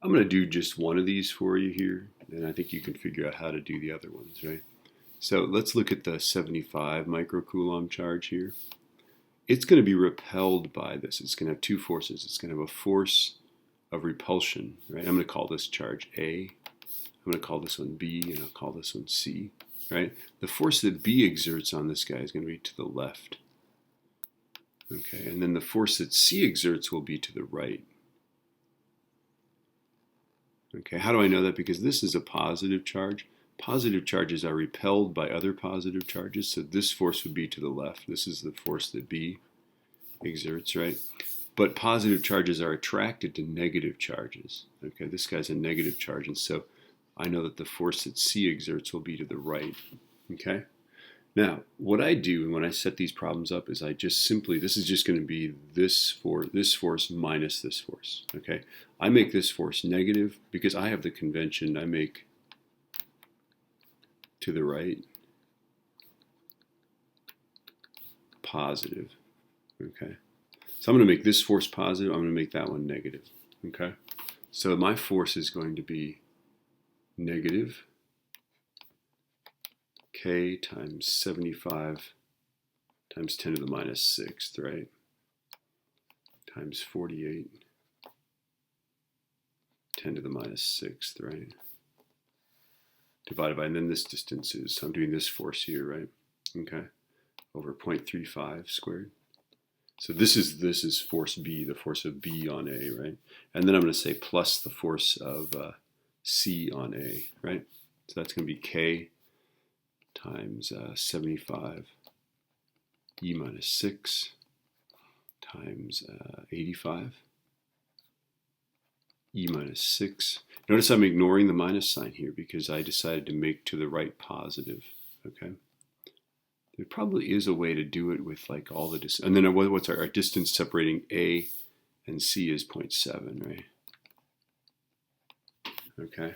I'm going to do just one of these for you here, and I think you can figure out how to do the other ones, right? So let's look at the 75 microcoulomb charge here. It's going to be repelled by this. It's going to have two forces. It's going to have a force of repulsion, right? I'm going to call this charge A. I'm going to call this one B, and I'll call this one C, right? The force that B exerts on this guy is going to be to the left. Okay, and then the force that C exerts will be to the right. Okay, how do I know that? Because this is a positive charge. Positive charges are repelled by other positive charges, so this force would be to the left. This is the force that B exerts, right? But positive charges are attracted to negative charges. Okay, this guy's a negative charge, and so I know that the force that C exerts will be to the right. Okay? Now, what I do when I set these problems up is I just simply, this is just going to be this force minus this force. Okay? I make this force negative because I have the convention I make to the right positive. Okay? So I'm going to make this force positive. I'm going to make that one negative. Okay? So my force is going to be negative K times 75 times 10 to the minus 6th, right? Times 48, 10 to the minus 6th, right? Divided by, and then this distance is, so I'm doing this force here, right? Okay, over 0.35 squared. So this is force B, the force of B on A, right? And then I'm going to say plus the force of C on A, right? So that's going to be K times 75 E minus 6 times 85 E minus 6. Notice I'm ignoring the minus sign here because I decided to make to the right positive, okay? There probably is a way to do it with like all the distance. And then what's our distance separating A and C is 0.7, right? Okay.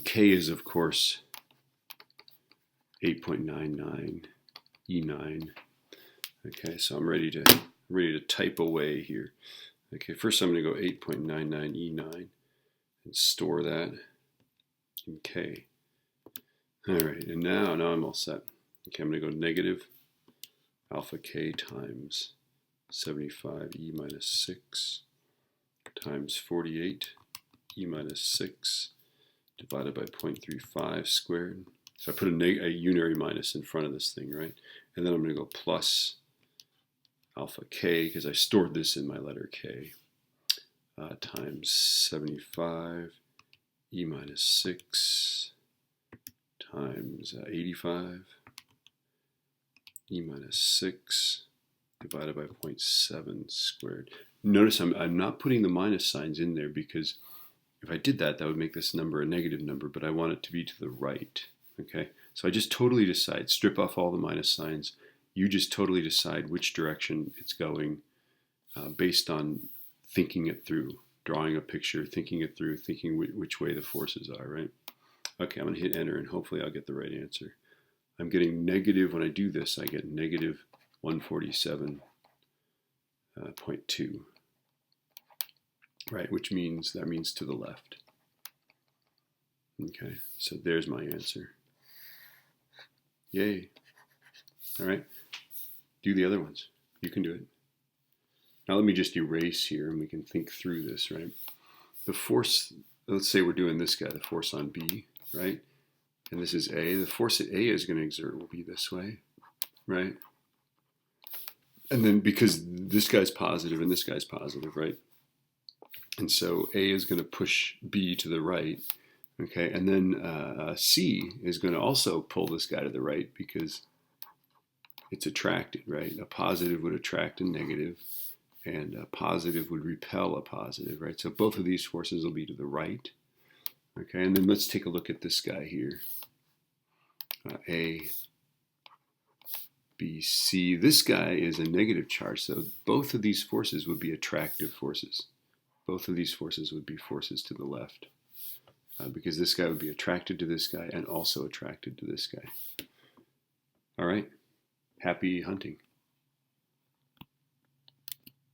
K is, of course, 8.99 E9. Okay, so I'm ready to type away here. Okay, first I'm going to go 8.99 E9 and store that in K. All right, and now I'm all set. Okay, I'm going to go negative alpha K times 75 E minus 6 times 48 E minus 6 divided by 0.35 squared. So I put a unary minus in front of this thing, right? And then I'm going to go plus alpha K, because I stored this in my letter K, times 75 E minus 6 times 85 E minus 6 divided by 0.7 squared. Notice I'm not putting the minus signs in there because if I did that, that would make this number a negative number, but I want it to be to the right. Okay, so I just totally decide, strip off all the minus signs. You just totally decide which direction it's going based on thinking it through, drawing a picture, thinking it through, thinking which way the forces are, right? Okay, I'm going to hit enter and hopefully I'll get the right answer. I'm getting negative, when I do this, I get negative 147.2, right? Which means, that means to the left. Okay, so there's my answer. Yay. All right, do the other ones. You can do it. Now let me just erase here and we can think through this, right? The force, let's say we're doing this guy, the force on B, right? And this is A. The force that A is going to exert will be this way, right? And then because this guy's positive and this guy's positive, right? And so A is going to push B to the right, okay? And then C is going to also pull this guy to the right because it's attracted, right? A positive would attract a negative, and a positive would repel a positive, right? So both of these forces will be to the right, okay? And then let's take a look at this guy here. A, B, C. This guy is a negative charge, so both of these forces would be attractive forces. Both of these forces would be forces to the left because this guy would be attracted to this guy and also attracted to this guy. All right, happy hunting.